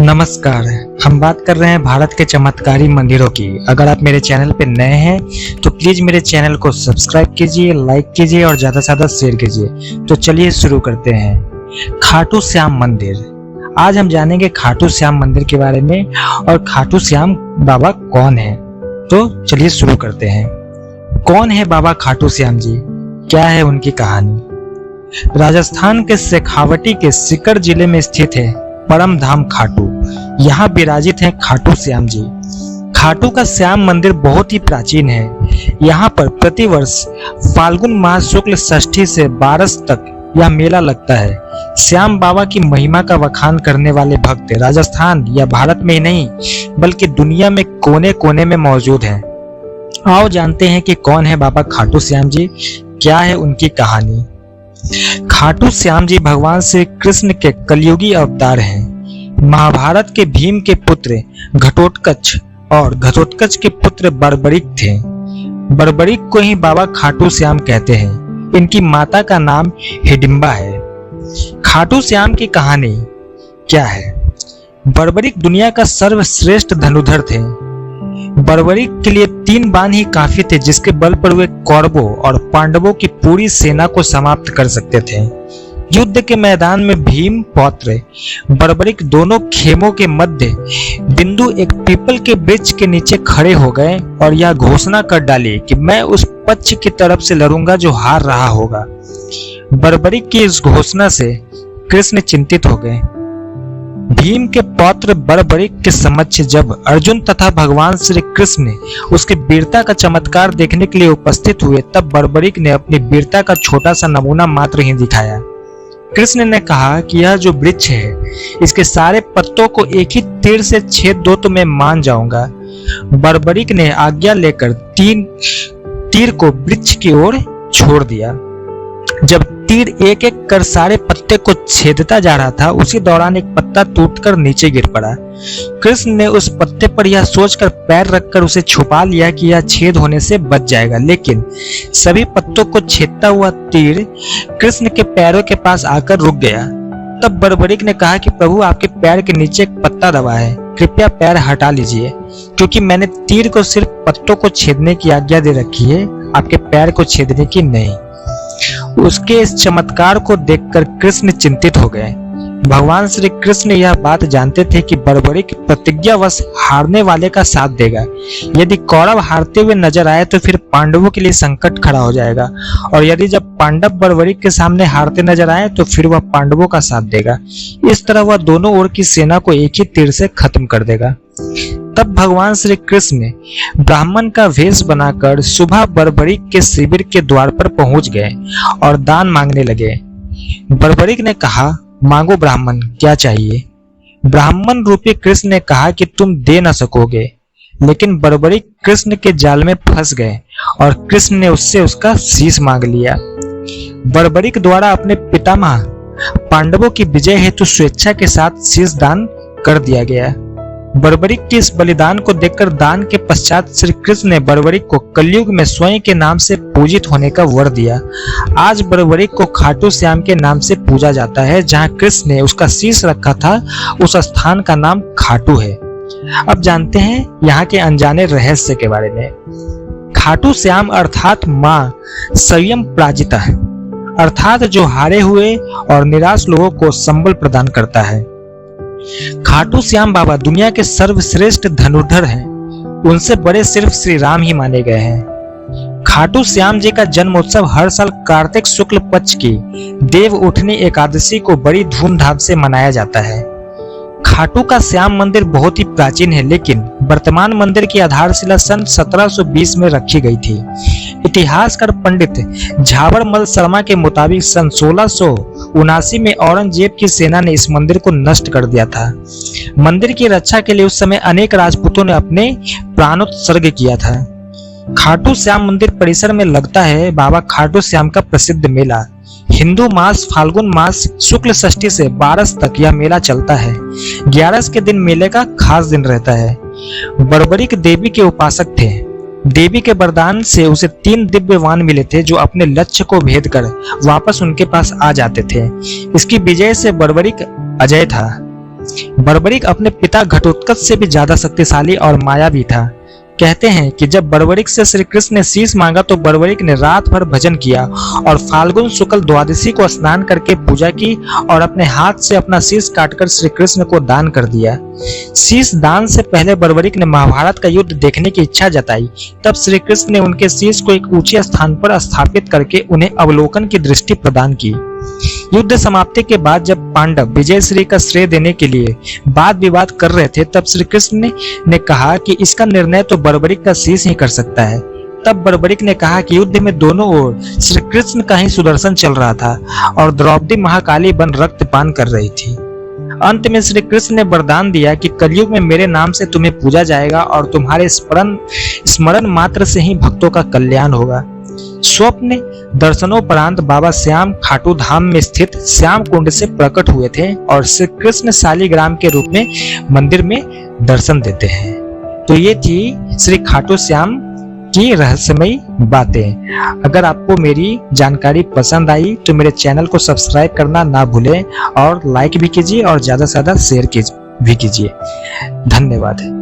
नमस्कार। हम बात कर रहे हैं भारत के चमत्कारी मंदिरों की। अगर आप मेरे चैनल पे नए हैं तो प्लीज मेरे चैनल को सब्सक्राइब कीजिए, लाइक कीजिए और ज्यादा से ज्यादा शेयर कीजिए। तो चलिए शुरू करते हैं। खाटू श्याम मंदिर। आज हम जानेंगे खाटू श्याम मंदिर के बारे में और खाटू श्याम बाबा कौन है। तो चलिए शुरू करते हैं। कौन है बाबा खाटू श्याम जी, क्या है उनकी कहानी। राजस्थान के शेखावटी के सीकर जिले में स्थित है परम धाम खाटू। यहाँ विराजित हैं खाटू श्याम जी। खाटू का श्याम मंदिर बहुत ही प्राचीन है। यहाँ पर प्रतिवर्ष फाल्गुन मास शुक्ल षष्ठी से 12 तक यह मेला लगता है। श्याम बाबा की महिमा का बखान करने वाले भक्त राजस्थान या भारत में ही नहीं बल्कि दुनिया में कोने कोने में मौजूद हैं। आओ जानते हैं कि कौन है बाबा खाटू श्याम जी, क्या है उनकी कहानी। खाटू श्याम जी भगवान श्री कृष्ण के कलयुगी अवतार हैं। महाभारत के भीम के पुत्र घटोत्कच और घटोत्कच के पुत्र बर्बरिक थे। बर्बरिक को ही बाबा खाटू श्याम कहते हैं। इनकी माता का नाम हिडिंबा है। खाटू श्याम की कहानी क्या है। बर्बरिक दुनिया का सर्वश्रेष्ठ धनुर्धर थे। बर्बरिक के लिए 3 बाण ही काफी थे जिसके बल पर वे कौरवों और पांडवों की पूरी सेना को समाप्त कर सकते थे। युद्ध के मैदान में भीम पौत्र बर्बरिक दोनों खेमों के मध्य बिंदु एक पीपल के वृक्ष के नीचे खड़े हो गए और यह घोषणा कर डाली कि मैं उस पक्ष की तरफ से लड़ूंगा जो हार रहा होगा। बर्बरिक की इस घोषणा से कृष्ण चिंतित हो गए। भीम के पौत्र बर्बरिक के समक्ष जब अर्जुन तथा भगवान श्री कृष्ण उसके वीरता का चमत्कार देखने के लिए उपस्थित हुए तब बर्बरिक ने अपनी वीरता का छोटा सा नमूना मात्र ही दिखाया। कृष्ण ने कहा कि यह जो वृक्ष है इसके सारे पत्तों को एक ही तीर से छेद दो तो मैं मान जाऊंगा। बर्बरिक ने आज्ञा लेकर 3 तीर को वृक्ष की ओर छोड़ दिया। जब तीर एक एक कर सारे पत्ते को छेदता जा रहा था उसी दौरान एक पत्ता टूटकर नीचे गिर पड़ा। कृष्ण ने उस पत्ते पर यह सोचकर पैर रखकर उसे छुपा लिया कि यह छेद होने से बच जाएगा, लेकिन सभी पत्तों को छेदता हुआ तीर कृष्ण के पैरों के पास आकर रुक गया। तब बर्बरिक ने कहा कि प्रभु आपके पैर के नीचे एक पत्ता दबा है, कृपया पैर हटा लीजिए क्योंकि मैंने तीर को सिर्फ पत्तों को छेदने की आज्ञा दे रखी है, आपके पैर को छेदने की नहीं। उसके इस चमत्कार को देखकर कृष्ण चिंतित हो गए। भगवान श्री कृष्ण यह बात जानते थे कि बर्बरिक प्रतिज्ञावश हारने वाले का साथ देगा। यदि कौरव हारते हुए नजर आए तो फिर पांडवों के लिए संकट खड़ा हो जाएगा और यदि जब पांडव बर्बरिक के सामने हारते नजर आए तो फिर वह पांडवों का साथ देगा। इस तरह वह दोनों ओर की सेना को एक ही तीर से खत्म कर देगा। तब भगवान श्री कृष्ण ब्राह्मण का वेश बनाकर सुबह बर्बरिक के शिविर के द्वार पर पहुंच गए और दान मांगने लगे। बर्बरिक ने कहा, मांगो ब्राह्मण, क्या चाहिए। ब्राह्मण रूपी कृष्ण ने कहा कि तुम दे न सकोगे, लेकिन बर्बरिक कृष्ण के जाल में फंस गए और कृष्ण ने उससे उसका शीश मांग लिया। बर्बरिक द्वारा अपने पितामह पांडवों की विजय हेतु स्वेच्छा के साथ शीश दान कर दिया गया। बर्बरिक के इस बलिदान को देखकर दान के पश्चात श्री कृष्ण ने बर्बरिक को कलयुग में स्वयं के नाम से पूजित होने का वर दिया। आज बर्बरिक को खाटू श्याम के नाम से पूजा जाता है। जहां कृष्ण ने उसका शीश रखा था उस स्थान का नाम खाटू है। अब जानते हैं यहाँ के अनजाने रहस्य के बारे में। खाटू श्याम अर्थात माँ संयम प्राजिता है, अर्थात जो हारे हुए और निराश लोगों को संबल प्रदान करता है। खाटू श्याम बाबा दुनिया के सर्वश्रेष्ठ धनुर्धर हैं। उनसे बड़े सिर्फ श्री राम ही माने गए हैं। खाटू श्याम जी का जन्मोत्सव हर साल कार्तिक शुक्ल पक्ष की देव उठनी एकादशी को बड़ी धूमधाम से मनाया जाता है। खाटू का श्याम मंदिर बहुत ही प्राचीन है, लेकिन वर्तमान मंदिर की आधारशिला सन 1720 में रखी गई थी। इतिहासकार पंडित झाबरमल शर्मा के मुताबिक सन 1679 में औरंगजेब की सेना ने इस मंदिर को नष्ट कर दिया था। मंदिर की रक्षा के लिए उस समय अनेक राजपूतों ने अपने प्राणोत्सर्ग किया था। खाटू श्याम मंदिर परिसर में लगता है बाबा खाटू श्याम का प्रसिद्ध मेला। हिंदू मास फाल्गुन मास शुक्ल षष्ठी से 12 तक यह मेला चलता है। 11 के दिन मेले का खास दिन रहता है। बर्बरिक देवी के उपासक थे। देवी के वरदान से उसे 3 दिव्य वाहन मिले थे जो अपने लक्ष्य को भेद कर वापस उनके पास आ जाते थे। इसकी विजय से बर्बरिक अजय था। बर्बरिक अपने पिता घटोत्कच से भी ज्यादा शक्तिशाली और मायावी था। कहते हैं कि जब बर्बरिक से श्री कृष्ण ने शीश मांगा तो बर्बरिक ने रात भर भजन किया और फाल्गुन शुक्ल द्वादशी को स्नान करके पूजा की और अपने हाथ से अपना शीश काटकर श्री कृष्ण को दान कर दिया। शीश दान से पहले बर्बरिक ने महाभारत का युद्ध देखने की इच्छा जताई। तब श्री कृष्ण ने उनके शीश को एक ऊंचे स्थान पर स्थापित करके उन्हें अवलोकन की दृष्टि प्रदान की। युद्ध समाप्ति के बाद जब पांडव विजयश्री का श्रेय देने के लिए वाद विवाद कर रहे थे, तब श्री कृष्ण ने कहा कि इसका निर्णय तो बर्बरिक का शीश ही कर सकता है। तब बर्बरिक ने कहा कि युद्ध में दोनों ओर श्री कृष्ण का ही सुदर्शन चल रहा था और द्रौपदी महाकाली बन रक्तपान कर रही थी। अंत में श्री कृष्ण ने वरदान दिया कि कलयुग में मेरे नाम से तुम्हें पूजा जाएगा और तुम्हारे स्मरण मात्र से ही भक्तों का कल्याण होगा। स्वप्न दर्शनोपरांत बाबा श्याम खाटू धाम में स्थित श्याम कुंड से प्रकट हुए थे और श्री कृष्ण शालिग्राम के रूप में मंदिर में दर्शन देते हैं। तो ये थी श्री खाटू श्याम की रहस्यमयी बातें। अगर आपको मेरी जानकारी पसंद आई तो मेरे चैनल को सब्सक्राइब करना ना भूलें और लाइक भी कीजिए और ज्यादा से ज्यादा शेयर भी कीजिए। धन्यवाद।